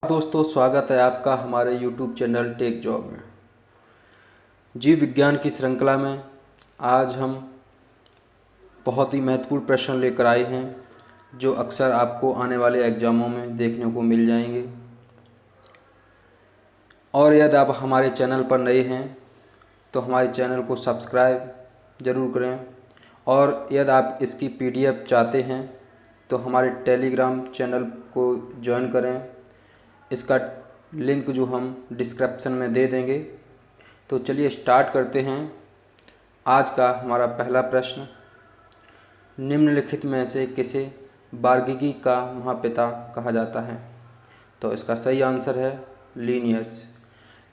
दोस्तों, स्वागत है आपका हमारे YouTube चैनल टेक जॉब में। जीव विज्ञान की श्रृंखला में आज हम बहुत ही महत्वपूर्ण प्रश्न लेकर आए हैं जो अक्सर आपको आने वाले एग्ज़ामों में देखने को मिल जाएंगे। और यदि आप हमारे चैनल पर नए हैं तो हमारे चैनल को सब्सक्राइब ज़रूर करें, और यदि आप इसकी PDF चाहते हैं तो हमारे टेलीग्राम चैनल को ज्वाइन करें। इसका लिंक जो हम डिस्क्रिप्शन में दे देंगे। तो चलिए स्टार्ट करते हैं। आज का हमारा पहला प्रश्न, निम्नलिखित में से किसे बार्गिकी का महापिता कहा जाता है? तो इसका सही आंसर है लिनियस।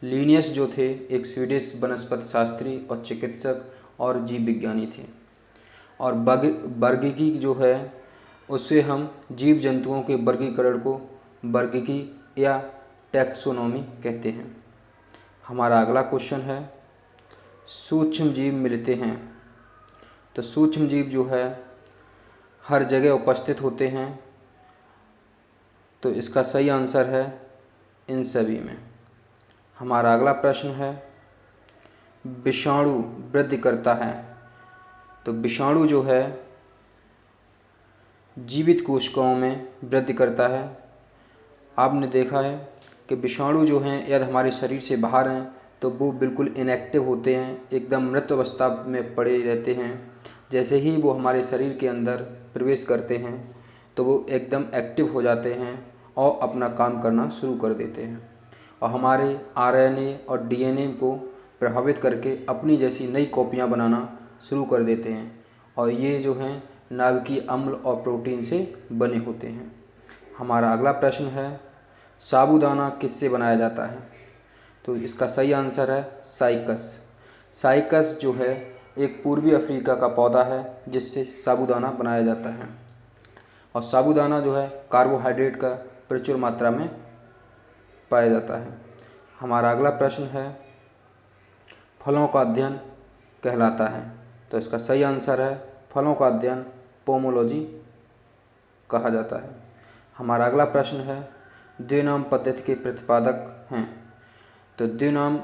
लिनियस जो थे एक स्वीडिश वनस्पति शास्त्री और चिकित्सक और जीव विज्ञानी थे। और बार्गिकी जो है उससे हम जीव जंतुओं के वर्गीकरण को वर्गीकी या टैक्सोनॉमी कहते हैं। हमारा अगला क्वेश्चन है, सूक्ष्म जीव मिलते हैं। तो सूक्ष्म जीव जो है हर जगह उपस्थित होते हैं। तो इसका सही आंसर है इन सभी में। हमारा अगला प्रश्न है, विषाणु वृद्धि करता है। तो विषाणु जो है जीवित कोशिकाओं में वृद्धि करता है। आपने देखा है कि विषाणु जो हैं यदि हमारे शरीर से बाहर हैं तो वो बिल्कुल इनएक्टिव होते हैं, एकदम मृत अवस्था में पड़े रहते हैं। जैसे ही वो हमारे शरीर के अंदर प्रवेश करते हैं तो वो एकदम एक्टिव हो जाते हैं और अपना काम करना शुरू कर देते हैं और हमारे RNA और DNA को प्रभावित करके अपनी जैसी नई कॉपियाँ बनाना शुरू कर देते हैं। और ये जो हैं नाभिकीय अम्ल और प्रोटीन से बने होते हैं। हमारा अगला प्रश्न है, साबूदाना किससे बनाया जाता है? तो इसका सही आंसर है साइकस। साइकस जो है एक पूर्वी अफ्रीका का पौधा है जिससे साबूदाना बनाया जाता है। और साबूदाना जो है कार्बोहाइड्रेट का प्रचुर मात्रा में पाया जाता है। हमारा अगला प्रश्न है, फलों का अध्ययन कहलाता है। तो इसका सही आंसर है फलों का अध्ययन पोमोलॉजी कहा जाता है। हमारा अगला प्रश्न है, द्विनाम पद्धति के प्रतिपादक हैं। तो द्विनाम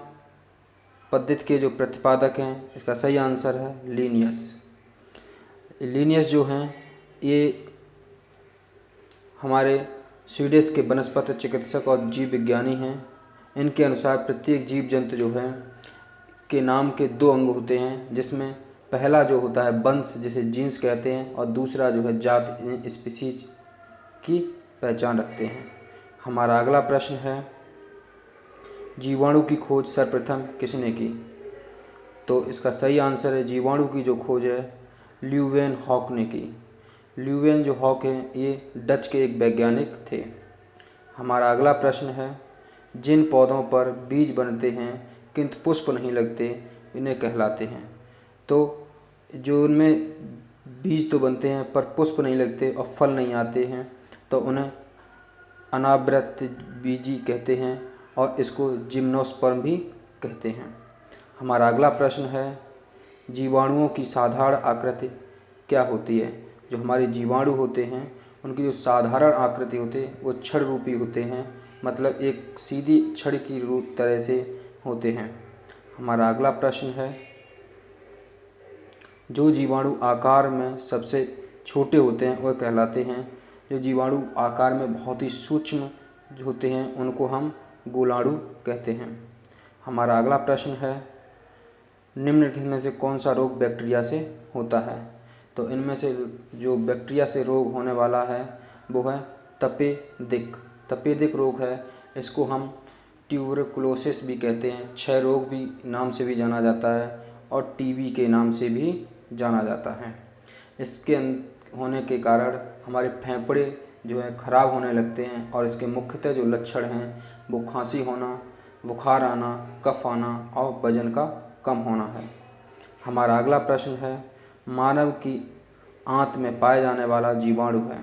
पद्धति के जो प्रतिपादक हैं इसका सही आंसर है लिनियस। लिनियस जो हैं ये हमारे स्वीडिश के वनस्पति चिकित्सक और जीव विज्ञानी हैं। इनके अनुसार प्रत्येक जीव जंतु जो है के नाम के 2 अंग होते हैं, जिसमें पहला जो होता है वंश जिसे जीन्स कहते हैं और दूसरा जो है जात स्पीसीज की पहचान रखते हैं। हमारा अगला प्रश्न है, जीवाणु की खोज सर्वप्रथम किसने की? तो इसका सही आंसर है जीवाणु की जो खोज है ल्यूवेनहॉक ने की। ल्यूवेन जो हॉक हैं ये डच के एक वैज्ञानिक थे। हमारा अगला प्रश्न है, जिन पौधों पर बीज बनते हैं किंतु पुष्प नहीं लगते इन्हें कहलाते हैं? तो जो उनमें बीज तो बनते हैं पर पुष्प नहीं लगते और फल नहीं आते हैं तो उन्हें अनावृत बीजी कहते हैं और इसको जिम्नोस्पर्म भी कहते हैं। हमारा अगला प्रश्न है, जीवाणुओं की साधारण आकृति क्या होती है? जो हमारे जीवाणु होते हैं उनकी जो साधारण आकृति होती है वो छड़ रूपी होते हैं, मतलब एक सीधी छड़ की रूप तरह से होते हैं। हमारा अगला प्रश्न है, जो जीवाणु आकार में सबसे छोटे होते हैं वह कहलाते हैं? जो जीवाणु आकार में बहुत ही सूक्ष्म होते हैं उनको हम गोलाणु कहते हैं। हमारा अगला प्रश्न है, निम्नलिखित में से कौन सा रोग बैक्टीरिया से होता है? तो इनमें से जो बैक्टीरिया से रोग होने वाला है वो है तपेदिक। तपेदिक रोग है, इसको हम ट्यूबरकुलोसिस भी कहते हैं, क्षय रोग भी नाम से भी जाना जाता है और TB के नाम से भी जाना जाता है। इसके होने के कारण हमारे फेफड़े जो है ख़राब होने लगते हैं और इसके मुख्यतः जो लक्षण हैं वो खांसी होना, बुखार आना, कफ आना और वजन का कम होना है। हमारा अगला प्रश्न है, मानव की आंत में पाए जाने वाला जीवाणु है?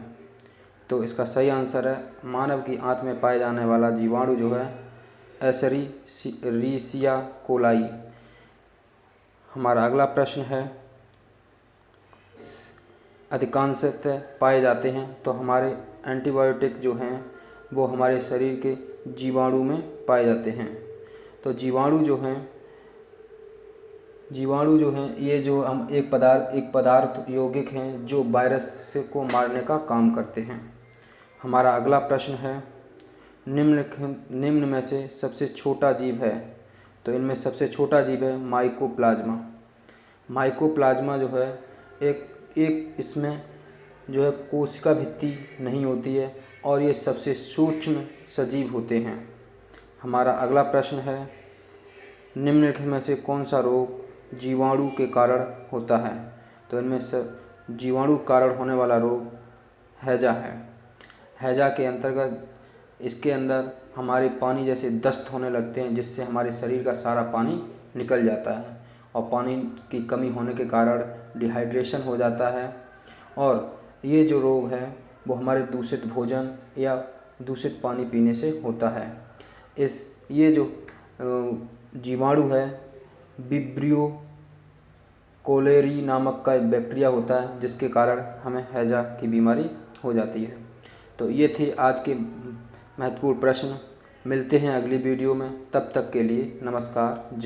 तो इसका सही आंसर है मानव की आंत में पाए जाने वाला जीवाणु जो है एशेरिचिया कोलाई। हमारा अगला प्रश्न है, अधिकांशतः पाए जाते हैं। तो हमारे एंटीबायोटिक जो हैं वो हमारे शरीर के जीवाणु में पाए जाते हैं। तो जीवाणु जो हैं ये जो हम एक पदार्थ यौगिक हैं जो वायरस को मारने का काम करते हैं। हमारा अगला प्रश्न है, निम्न में से सबसे छोटा जीव है। तो इनमें सबसे छोटा जीव है माइकोप्लाज्मा। माइकोप्लाज्मा जो है एक इसमें जो है कोशिका भित्ति नहीं होती है और ये सबसे सूक्ष्म सजीव होते हैं। हमारा अगला प्रश्न है, निम्नलिखित में से कौन सा रोग जीवाणु के कारण होता है। तो इनमें से जीवाणु कारण होने वाला रोग हैजा है। हैजा के अंतर्गत इसके अंदर हमारे पानी जैसे दस्त होने लगते हैं, जिससे हमारे शरीर का सारा पानी निकल जाता है और पानी की कमी होने के कारण डिहाइड्रेशन हो जाता है। और ये जो रोग है वो हमारे दूषित भोजन या दूषित पानी पीने से होता है। ये जो जीवाणु है विब्रियो कोलेरी नामक का एक बैक्टीरिया होता है, जिसके कारण हमें हैजा की बीमारी हो जाती है। तो ये थे आज के महत्वपूर्ण प्रश्न। मिलते हैं अगली वीडियो में, तब तक के लिए नमस्कार। जय।